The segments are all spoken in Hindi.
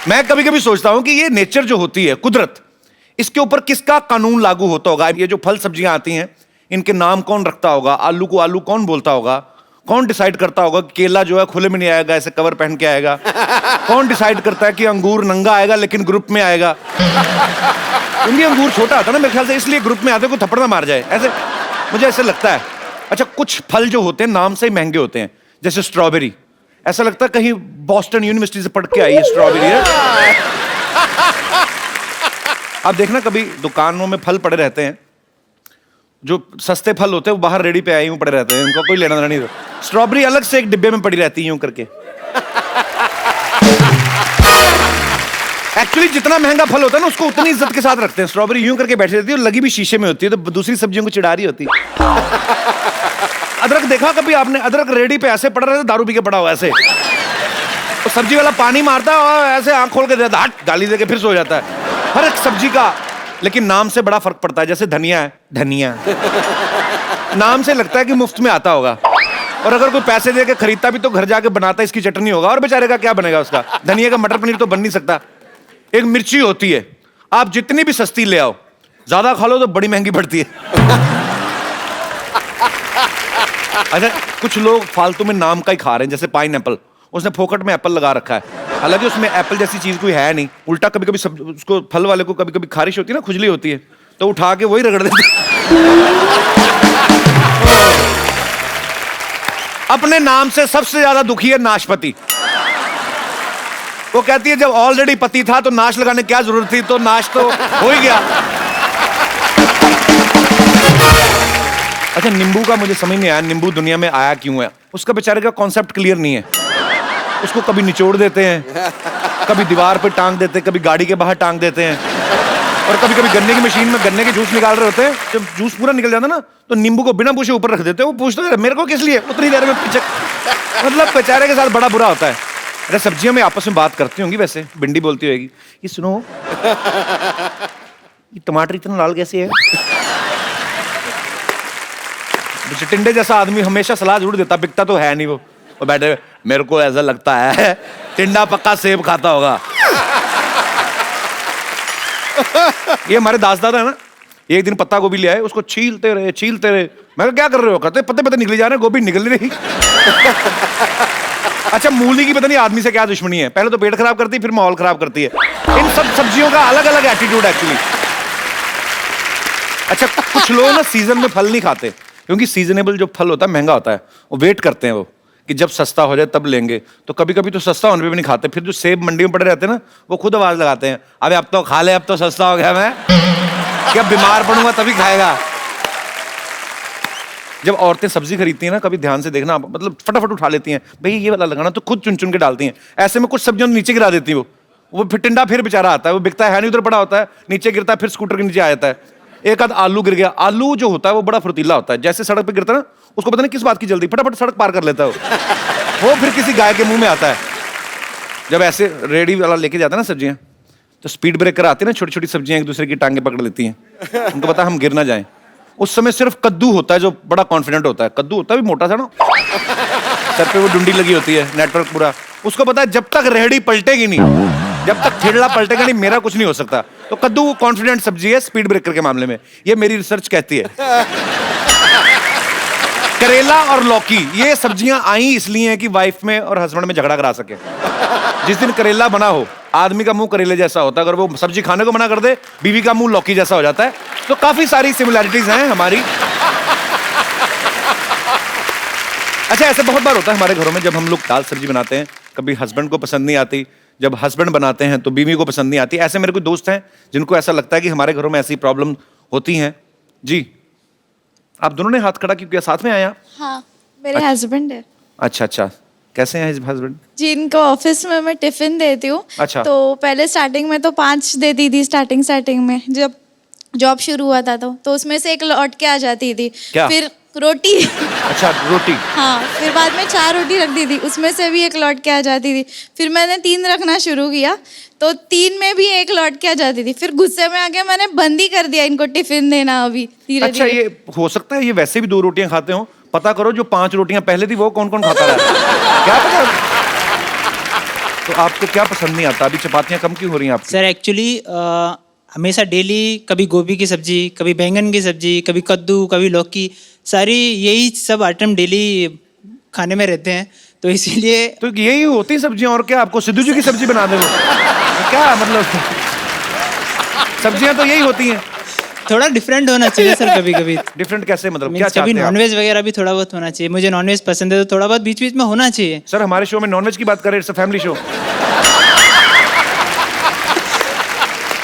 मैं कभी कभी सोचता हूं कि ये नेचर जो होती है, कुदरत, इसके ऊपर किसका कानून लागू होता होगा? ये जो फल सब्जियां आती हैं, इनके नाम कौन रखता होगा? आलू को आलू कौन बोलता होगा? कौन डिसाइड करता होगा कि केला जो है खुले में नहीं आएगा, ऐसे कवर पहन के आएगा? कौन डिसाइड करता है कि अंगूर नंगा आएगा लेकिन ग्रुप में आएगा? क्योंकि अंगूर छोटा आता है ना मेरे ख्याल से, इसलिए ग्रुप में आते, कोई थप्पड़ ना मार जाए, ऐसे मुझे ऐसे लगता है। अच्छा, कुछ फल जो होते हैं नाम से ही महंगे होते हैं, जैसे स्ट्रॉबेरी। ऐसा लगता है कहीं बॉस्टन यूनिवर्सिटी से पढ़ के आई है स्ट्रॉबेरी है। आप देखना कभी दुकानों में फल पड़े रहते हैं, जो सस्ते फल होते हैं वो बाहर रेडी पे आए यूं पड़े रहते हैं, उनका कोई लेना देना नहीं। स्ट्रॉबेरी अलग से एक डिब्बे में पड़ी रहती है यूं करके। एक्चुअली जितना महंगा फल होता है ना, उसको उतनी इज्जत के साथ रखते हैं। स्ट्रॉबेरी यूं करके बैठी रहती है और लगी भी शीशे में होती है, तो दूसरी सब्जियों को चिढ़ा रही होती है। अदरक देखा कभी आपने? अदरक रेडी पे ऐसे पड़ा रहता, दारू पी के पड़ा हुआ ऐसे, तो सब्जी वाला पानी मारता है और ऐसे आंख खोल के देता, हट, गाली देके फिर सो जाता है। हर एक सब्जी का लेकिन नाम से बड़ा फर्क पड़ता है। जैसे धनिया है, धनिया नाम से लगता है कि मुफ्त में आता होगा, और अगर कोई पैसे दे के खरीदता भी तो घर जाके बनाता इसकी चटनी होगा, और बेचारे का क्या बनेगा उसका? धनिया का मटर पनीर तो बन नहीं सकता। एक मिर्ची होती है, आप जितनी भी सस्ती ले आओ, ज्यादा खा लो तो बड़ी महंगी पड़ती है। अच्छा, कुछ लोग फालतू में नाम का ही खा रहे हैं, जैसे पाइनएप्पल, उसने फोकट में एप्पल लगा रखा है, हालांकि उसमें एप्पल जैसी चीज कोई है नहीं। उल्टा कभी कभी सब उसको, फल वाले को कभी कभी खारिश होती है ना, खुजली होती है, तो उठा के वही रगड़ देते। अपने नाम से सबसे ज्यादा दुखी है नाशपाती। वो कहती है जब ऑलरेडी पति था तो नाश लगाने क्या जरूरत थी, तो नाश तो हो ही गया। अच्छा, नींबू का मुझे समझ नहीं आया, नींबू दुनिया में आया क्यों है? उसका बेचारे का कॉन्सेप्ट क्लियर नहीं है। उसको कभी निचोड़ देते हैं, कभी दीवार पे टांग देते हैं, कभी गाड़ी के बाहर टांग देते हैं, और कभी कभी गन्ने की मशीन में गन्ने के जूस निकाल रहे होते हैं, जब जूस पूरा निकल जाता है ना, तो नींबू को बिना पूछे ऊपर रख देते हैं। वो पूछता है मेरे को किस लिए, उतनी देर में पीछे। मतलब बेचारे के साथ बड़ा बुरा होता है। अरे सब्जियां में आपस में बात करती होंगी, वैसे भिंडी बोलती होगी, ये सुनो, ये टमाटर इतना लाल कैसे है? टिंडे जैसा आदमी हमेशा सलाह जरूर देता, बिकता तो है नहीं वो बैठे, मेरे को ऐसा लगता है टिंडा पक्का सेब खाता होगा। ये हमारे दास दादा है ना, एक दिन पत्ता गोभी ले आए, उसको छीलते रहे। मैं क्या कर रहे हो? कहते पत्ते पत्ते निकले जा रहे हैं, गोभी निकल नहीं रही। अच्छा, मूली की पता नहीं आदमी से क्या दुश्मनी है, पहले तो पेट खराब करती है, फिर माहौल खराब करती है। इन सब सब्जियों का अलग अलग एटीट्यूड एक्चुअली। अच्छा, कुछ लोग ना सीजन में फल नहीं खाते, क्योंकि सीजनेबल जो फल होता है महंगा होता है, वो वेट करते हैं वो कि जब सस्ता हो जाए तब लेंगे। तो कभी कभी तो सस्ता होने पे भी नहीं खाते। फिर जो सेब मंडी में पड़े रहते हैं ना, वो खुद आवाज लगाते हैं, अबे अब तो खा ले, अब तो सस्ता हो गया, मैं क्या बीमार पड़ूंगा तभी खाएगा। जब औरतें सब्जी खरीदती हैं ना, कभी ध्यान से देखना, मतलब फटाफट उठा लेती हैं, भाई ये वाला लगाना, तो खुद चुन चुन के डालती हैं। ऐसे में कुछ सब्जियों नीचे गिरा देती है वो फिर टिंडा फिर बेचारा आता है, वो बिकता है नहीं, उधर पड़ा होता है, नीचे गिरता है, फिर स्कूटर के नीचे आ जाता है। एक आध आलू गिर गया। आलू जो होता है वो बड़ा फुर्तीला होता है, जैसे सड़क पे गिरता है ना, उसको पता नहीं किस बात की जल्दी, फटाफट सड़क पार कर लेता है वो फिर किसी गाय के मुंह में आता है। जब ऐसे रेडी वाला लेके जाता है ना सब्जियां, तो स्पीड ब्रेकर आते हैं ना, छोटी छोटी सब्जियां एक दूसरे की टांगे पकड़ लेती हैं, उनको पता हम गिर ना जाएं। उस समय सिर्फ कद्दू होता है जो बड़ा कॉन्फिडेंट होता है। कद्दू होता है भी मोटा सा ना, सर पे वो डुंडी लगी होती है, नेटवर्क पूरा। उसको पता है जब तक रेहड़ी पलटेगी नहीं, जब तक ठेला पलटेगा नहीं, मेरा कुछ नहीं हो सकता। तो कद्दू कॉन्फिडेंट सब्जी है स्पीड ब्रेकर के मामले में, ये मेरी रिसर्च कहती है। करेला और लौकी, ये सब्जियां आई इसलिए हैं कि वाइफ में और हस्बैंड में झगड़ा करा सके। जिस दिन करेला बना हो, आदमी का मुंह करेले जैसा होता है, अगर वो सब्जी खाने को मना कर दे, बीवी का मुंह लौकी जैसा हो जाता है। तो काफी सारी सिमिलैरिटीज हैं हमारी। अच्छा, ऐसे बहुत बार होता है हमारे घरों में, जब हम लोग दाल सब्जी बनाते हैं, कभी हस्बैंड को पसंद नहीं आती, जब हस्बैंड बनाते हैं तो बीवी को पसंद नहीं आती। ऐसे मेरे कोई दोस्त हैं जिनको ऐसा लगता है कि हमारे घरों में ऐसी प्रॉब्लम होती हैं। जी, आप दोनों ने हाथ खड़ा क्यों किया? साथ में आया? हाँ, मेरे हस्बैंड है। अच्छा, कैसे हैं हस्बैंड? जी, इनको ऑफिस में मैं टिफिन देती हूँ। अच्छा। तो पहले स्टार्टिंग में तो 5 देती थी, स्टार्टिंग में जब जॉब शुरू हुआ था तो उसमें से 1 लौट के आ जाती थी। क्या? फिर रोटी। अच्छा, रोटी। हाँ, फिर बाद में 4 रोटी रख दी थी, उसमें से भी 1 लौट के आ जाती थी। फिर मैंने 3 रखना शुरू किया, तो 3 में भी 1 लौट के आ जाती थी। फिर गुस्से में आके मैंने बंद ही कर दिया इनको टिफिन देना अभी धीरे अच्छा, ये हो सकता है ये वैसे भी 2 रोटियां खाते हो। पता करो जो 5 रोटियां पहले थी वो कौन कौन खाता रहा। क्या पता। तो आपको क्या पसंद नहीं आता? अभी चपातियाँ कम क्यों हो रही हैं आपकी? सर एक्चुअली हमेशा डेली कभी गोभी की सब्जी, कभी बैंगन की सब्जी, कभी कद्दू, कभी लौकी, सारी यही सब आइटम डेली खाने में रहते हैं, तो इसीलिए तो यही होती हैं सब्जियाँ, और क्या? आपको सिद्धू जी की सब्जी बना दे वो? क्या मतलब? सब्जियाँ तो यही होती हैं। थोड़ा डिफरेंट होना चाहिए सर कभी कभी। डिफरेंट कैसे, मतलब क्या मीन्स कभी चाहते हैं आप? नॉनवेज वगैरह भी थोड़ा बहुत होना चाहिए। मुझे नॉनवेज पसंद है, तो थोड़ा बहुत बीच बीच में होना चाहिए। सर हमारे शो में नॉनवेज की बात करें, इट्स अ फैमिली शो।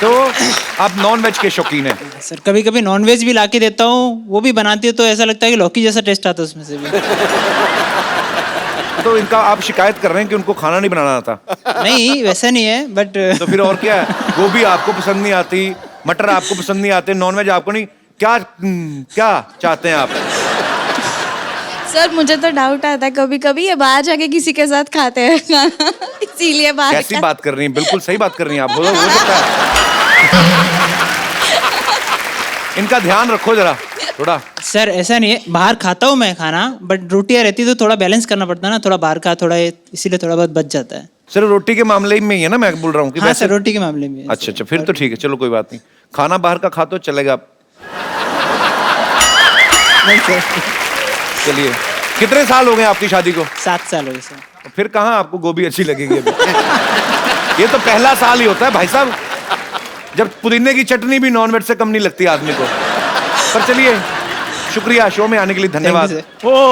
तो आप नॉनवेज के शौकीन हैं? सर कभी कभी नॉनवेज भी ला के देता हूँ, वो भी बनाती है तो ऐसा लगता है कि लौकी जैसा टेस्ट आता है उसमें से भी। तो इनका आप शिकायत कर रहे हैं कि उनको खाना नहीं बनाना आता? नहीं वैसा नहीं है, बट तो फिर और क्या है? गोभी आपको पसंद नहीं आती, मटर आपको पसंद नहीं आते, नॉनवेज आपको नहीं, क्या क्या चाहते हैं आप? सर मुझे तो डाउट आता है कभी कभी ये बाहर जाके किसी के साथ खाते हैं खाना, इसीलिए बाहर कैसी का। बात कर रही हैं? बिल्कुल सही बात कर रही हैं आप। हो सकता है। इनका ध्यान रखो जरा थोड़ा। सर ऐसा नहीं है, बाहर खाता हूँ मैं खाना, बट रोटियाँ रहती तो थोड़ा बैलेंस करना पड़ता है ना, थोड़ा बाहर का थोड़ा इसीलिए थोड़ा बहुत बच जाता है। सिर्फ रोटी के मामले में ही है ना, मैं बोल रहा हूँ कि हाँ वैसे? सर रोटी के मामले में। अच्छा अच्छा, फिर तो ठीक है, चलो कोई बात नहीं। खाना बाहर का खा तो चलेगा। नहीं सर, चलिए, कितने साल हो गए आपकी शादी को? 7 साल हो गए सर। तो फिर कहाँ आपको गोभी अच्छी लगेगी अभी? ये तो पहला साल ही होता है भाई साहब, जब पुदीने की चटनी भी नॉनवेज से कम नहीं लगती आदमी को। पर चलिए, शुक्रिया, शो में आने के लिए धन्यवाद। Thank you,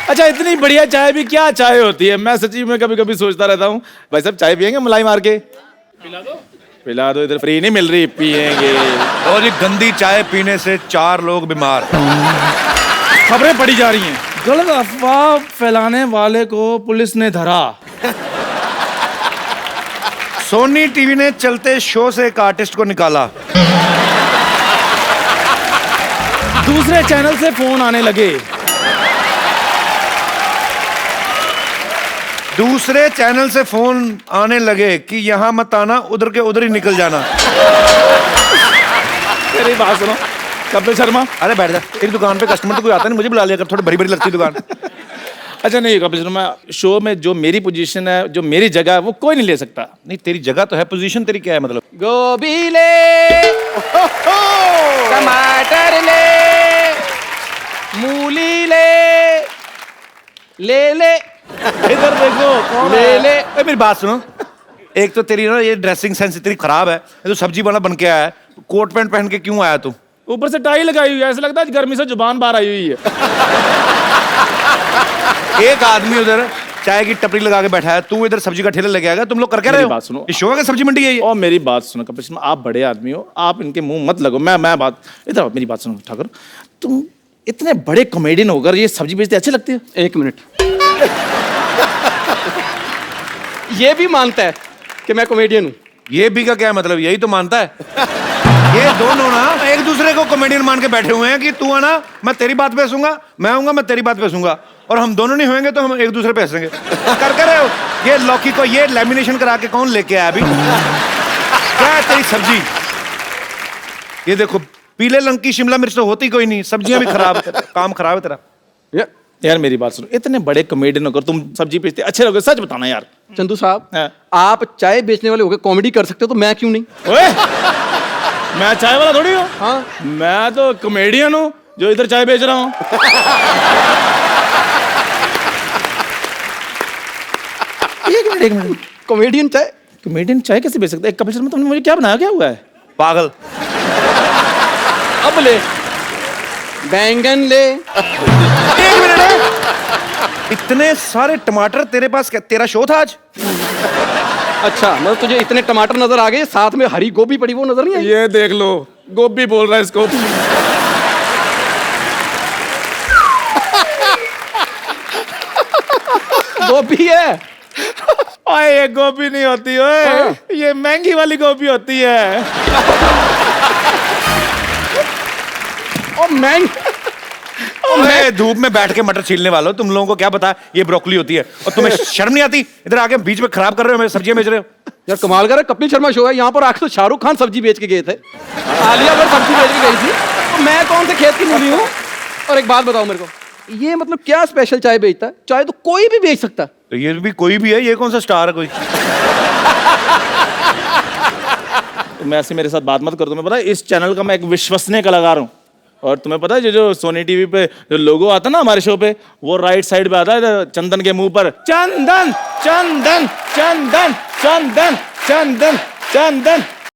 अच्छा, इतनी बढ़िया चाय भी क्या चाय होती है? मैं सच्ची में कभी कभी सोचता रहता हूँ, भाई साहब चाय पियेंगे मलाई मार के? पिला दो, इधर फ्री नहीं मिल रही, पियेंगे। और ये गंदी चाय पीने से 4 लोग बीमार। खबरें पड़ी जा रही हैं, गलत अफवाह फैलाने वाले को पुलिस ने धरा। सोनी टीवी ने चलते शो से एक आर्टिस्ट को निकाला। दूसरे चैनल से फोन आने लगे। दूसरे चैनल से फोन आने लगे कि यहाँ मत आना, उधर के उधर ही निकल जाना। मेरी बात सुनो कपिल शर्मा। अरे बैठ जा, तेरी दुकान पे कस्टमर तो कोई आता नहीं, मुझे बुला लिया कर, थोड़ी बड़ी बड़ी लगती है दुकान। अच्छा नहीं कपिल शर्मा, शो में जो मेरी पोजीशन है, जो मेरी जगह है, वो कोई नहीं ले सकता। नहीं, तेरी जगह तो है, पोजीशन तेरी क्या है मतलब? गोभी ले, टमाटर ले, मूली ले, ले इधर देखो कौन ले। ए, मेरी बात सुनो, एक तो तेरी ना ये ड्रेसिंग सेंस इतनी खराब है, ये तो सब्जी वाला बन के आया है, कोट पैंट पहन के क्यों आया तू? ऊपर से टाई लगाई हुई है, ऐसा लगता है गर्मी से जुबान बाहर आई हुई है। एक आदमी उधर चाय की टपरी लगा के बैठा है, तू इधर सब्जी का ठेला लेके आएगा। तुम लोग कर क्या रहे हो? मेरी बात सुनो। ये शो है, सब्जी मंडी है ये? और मेरी बात सुनो कपिल शर्मा, आप बड़े आदमी हो, आप इनके मुंह मत लगो। मैं बात इधर आओ, मेरी बात सुनो ठाकुर, तुम इतने बड़े कॉमेडियन होकर ये सब्जी बेचते अच्छे लगते हो? 1 मिनट। ये भी मानता है कि मैं कॉमेडियन हूँ। ये भी का क्या मतलब? यही तो मानता है। ये दोनों ना एक दूसरे को कॉमेडियन मान के बैठे हुए हैं कि तू आना मैं तेरी बात पे हंसूंगा, मैं आऊंगा मैं तेरी बात पे हंसूंगा, और हम दोनों नहीं होंगे तो हम एक दूसरे पे हंसेंगे। कर रहे हो? ये लौकी को ये लैमिनेशन करा के कौन लेके आया अभी? क्या है तेरी सब्जी? ये देखो, पीले रंग की शिमला मिर्च तो होती कोई नहीं, सब्जियां भी खराब है, काम खराब है तेरा। यार मेरी बात सुनो, इतने बड़े कॉमेडियन होकर तुम सब्जी बेचते अच्छे लोगे, सच बताना यार। चंदू साहब, हाँ। आप चाय बेचने वाले होकर कॉमेडी कर सकते हो, तो मैं क्यों नहीं? ओए, मैं चाय वाला थोड़ी हूँ। हाँ, मैं तो कॉमेडियन हूँ जो इधर चाय बेच रहा हूँ। एक मिनट, कॉमेडियन चाय। कॉमेडियन चाय कैसे बेच सकता है? कपिल शर्मा, तुमने मुझे क्या बनाया, क्या हुआ है? पागल। अब ले, बैंगन ले। एक मिनट है। इतने सारे टमाटर तेरे पास? क्या तेरा शो था आज? अच्छा, मतलब तुझे इतने टमाटर नजर आ गए, साथ में हरी गोभी पड़ी, वो नजर नहीं आई? ये देख लो, गोभी बोल रहा है इसको। गोभी है। ओए, ये गोभी नहीं होती ओए, हाँ। ये महंगी वाली गोभी होती है। और मैं अरे धूप में बैठ के मटर छीलने वालों, तुम लोगों को क्या पता ये ब्रोकली होती है? और तुम्हें शर्म नहीं आती? इधर आके बीच में खराब कर रहे हो, मेरे सब्जियां बेच रहे हो। यार कमाल कर रहा है, कपिल शर्मा शो है, यहाँ पर आके तो शाहरुख खान सब्जी बेच के गए थे, आलिया भट्ट सब्जी बेच के गई थी, तो मैं कौन से खेत की मूली हूँ? और एक बात बताओ मेरे को, ये मतलब क्या स्पेशल चाय बेचता है? चाय तो कोई भी बेच सकता है। तो ये भी कोई भी है, ये कौन सा स्टार है कोई? तुम ऐसे मेरे साथ बात मत करो। तुम्हें पता है इस चैनल का मैं एक विश्वसनीय कलाकार हूँ। और तुम्हें पता है जो सोनी टीवी पे जो लोगो आता है ना हमारे शो पे, वो राइट साइड पे आता है इधर चंदन के मुंह पर, चंदन चंदन चंदन चंदन चंदन चंदन